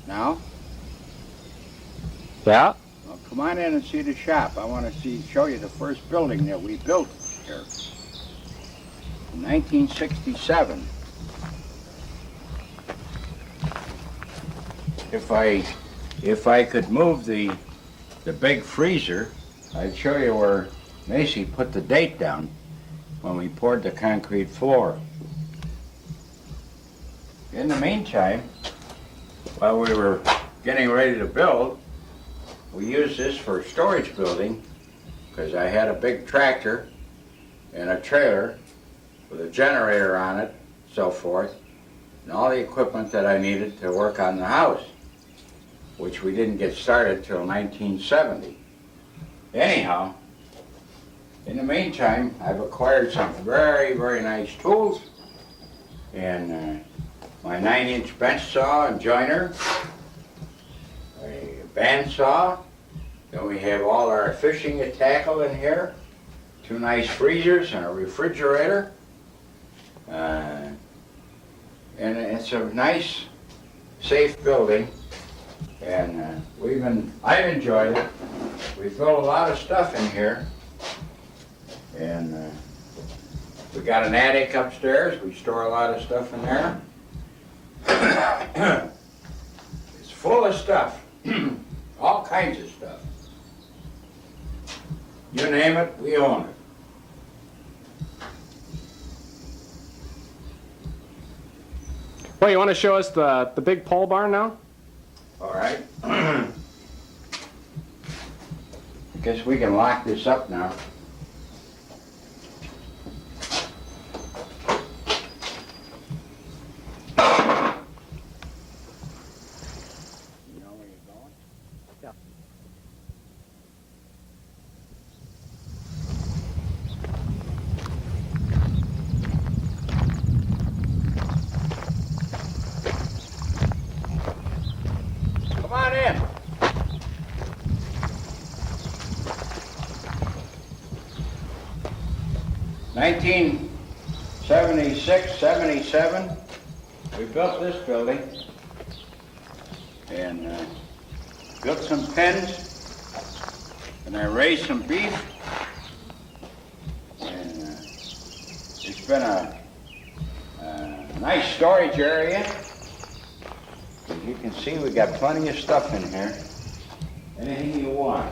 Now? Yeah? Well, come on in and see the shop. I want to show you the first building that we built here. In 1967. If I could move the big freezer, I'd show you where Macy put the date down when we poured the concrete floor. In the meantime, while we were getting ready to build, we used this for a storage building because I had a big tractor and a trailer with a generator on it, so forth, and all the equipment that I needed to work on the house, which we didn't get started till 1970. Anyhow, in the meantime, I've acquired some very, very nice tools, and my 9-inch bench saw and joiner, a bandsaw, then we have all our fishing tackle in here, 2 nice freezers and a refrigerator, and it's a nice, safe building, and I've enjoyed it. We built a lot of stuff in here, and we got an attic upstairs. We store a lot of stuff in there. It's full of stuff, all kinds of stuff. You name it, we own it. Well, you want to show us the big pole barn now? All right. I guess we can lock this up now. You know where you're going? Yeah. Come on in. '76-77, we built this building and built some pens, and I raised some beef, and it's been a nice storage area. As you can see, we got plenty of stuff in here. Anything you want.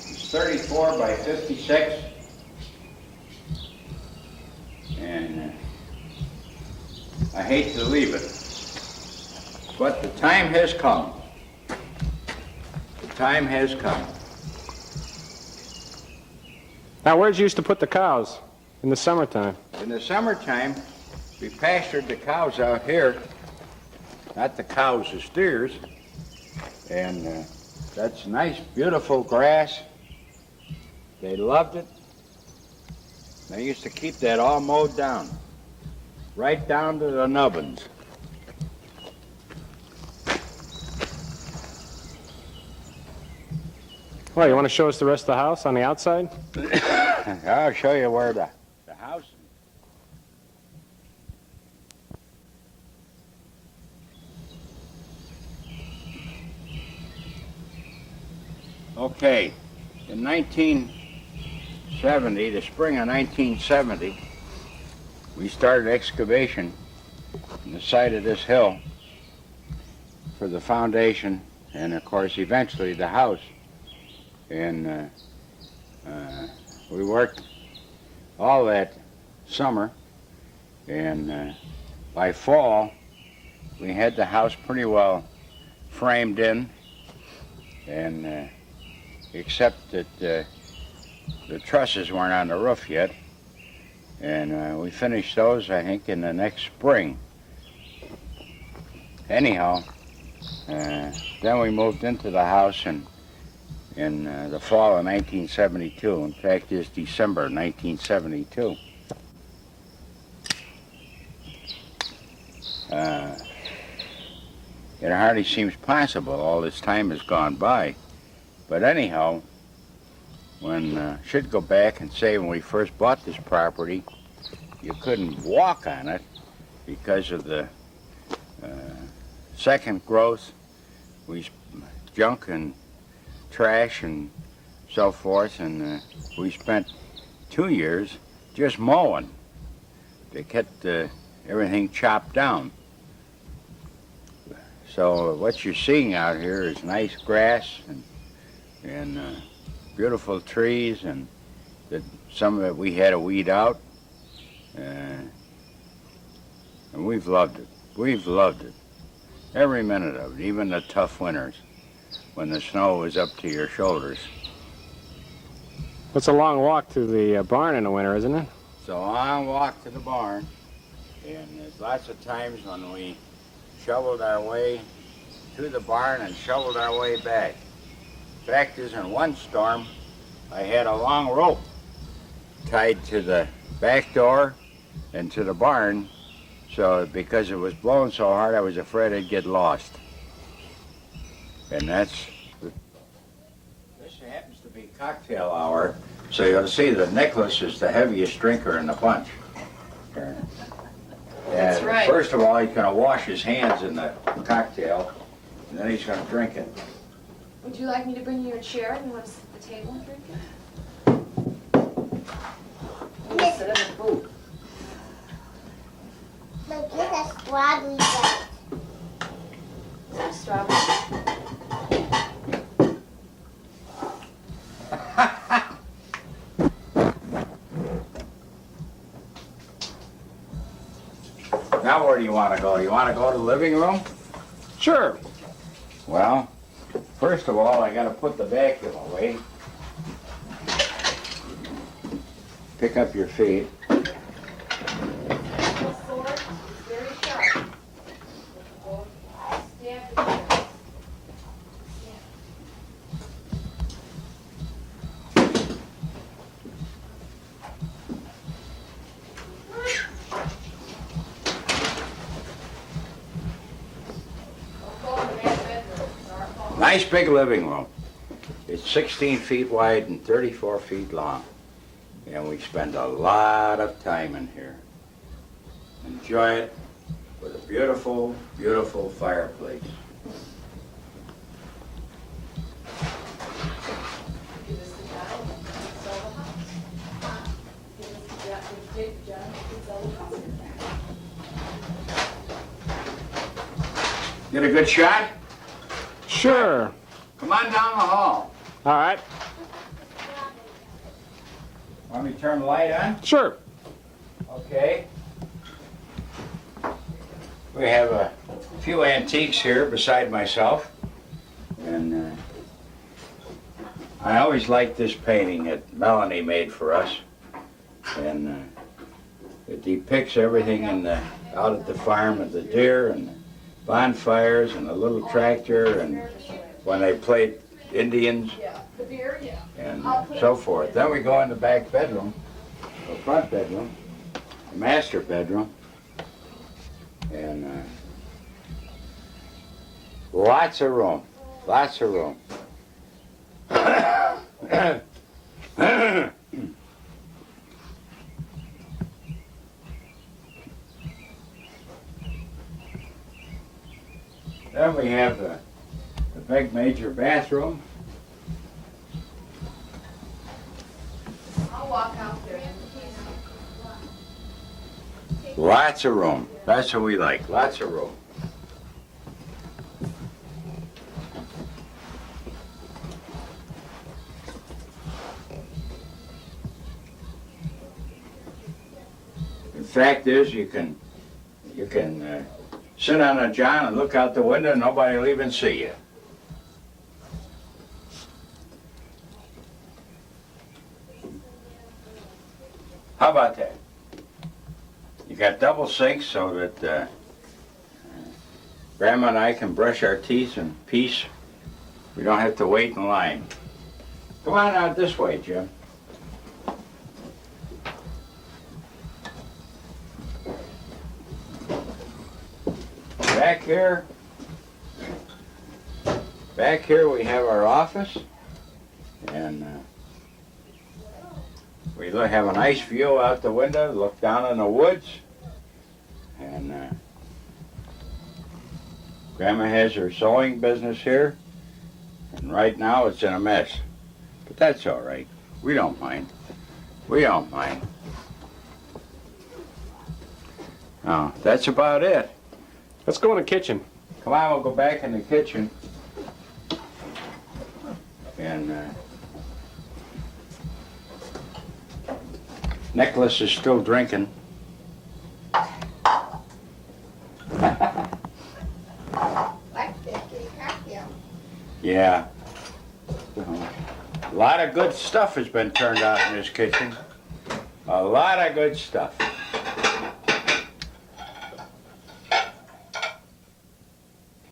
It's 34 by 56. And I hate to leave it, but the time has come. The time has come. Now, where'd you used to put the cows in the summertime? In the summertime, we pastured the cows out here. Not the cows, the steers. And that's nice, beautiful grass. They loved it. They used to keep that all mowed down, right down to the nubbins. Well, you want to show us the rest of the house on the outside? I'll show you where the house. Okay, in 1970, the spring of 1970, we started excavation on the side of this hill for the foundation and, of course, eventually the house. And we worked all that summer, and by fall, we had the house pretty well framed in, and except that the trusses weren't on the roof yet, and we finished those, I think, in the next spring. Anyhow, then we moved into the house in the fall of 1972. In fact, it's December 1972. It hardly seems possible all this time has gone by. But anyhow, when should go back and say when we first bought this property, you couldn't walk on it because of the second growth, junk and trash and so forth, and we spent 2 years just mowing to get everything chopped down. So what you're seeing out here is nice grass and beautiful trees, and some of it we had to weed out, and we've loved it. We've loved it. Every minute of it, even the tough winters when the snow was up to your shoulders. It's a long walk to the barn in the winter, isn't it? It's a long walk to the barn, and there's lots of times when we shoveled our way to the barn and shoveled our way back. Fact is, in one storm, I had a long rope tied to the back door and to the barn, so because it was blowing so hard, I was afraid I'd get lost. And this happens to be cocktail hour, so you'll see that Nicholas is the heaviest drinker in the bunch. That's right. First of all, he's going to wash his hands in the cocktail, and then he's going to drink it. Would you like me to bring you a chair and you want to sit at the table and drink it? You can sit in the booth. Look, get a strawberry bite. Is that strawberry? Now where do you want to go? You want to go to the living room? Sure. Well, first of all, I got to put the vacuum away. Pick up your feet. The sword is very sharp. Stab the chair. Nice big living room. It's 16 feet wide and 34 feet long. And we spend a lot of time in here. Enjoy it with a beautiful, beautiful fireplace. Give us the dial and sell the house. Give us the John and sell the house. Get a good shot? Sure. Come on down the hall. All right. Want me to turn the light on? Sure. Okay. We have a few antiques here beside myself. And I always liked this painting that Melanie made for us. And it depicts everything out at the farm of the deer and the bonfires and the little tractor and when they played Indians and so forth. Then we go in the back bedroom, the front bedroom, the master bedroom, and lots of room, lots of room. Then we have the big major bathroom. I'll walk out there. Lots of room. That's what we like. Lots of room. The fact is, you can sit on a john and look out the window and nobody will even see you. How about that? You got double sinks so that Grandma and I can brush our teeth in peace. We don't have to wait in line. Come on out this way, Jim. Back here we have our office, and we have a nice view out the window, look down in the woods, and Grandma has her sewing business here, and right now it's in a mess. But that's all right. We don't mind. We don't mind. Oh, that's about it. Let's go in the kitchen. Come on, we'll go back in the kitchen. And Nicholas is still drinking. Yeah. A lot of good stuff has been turned out in this kitchen. A lot of good stuff.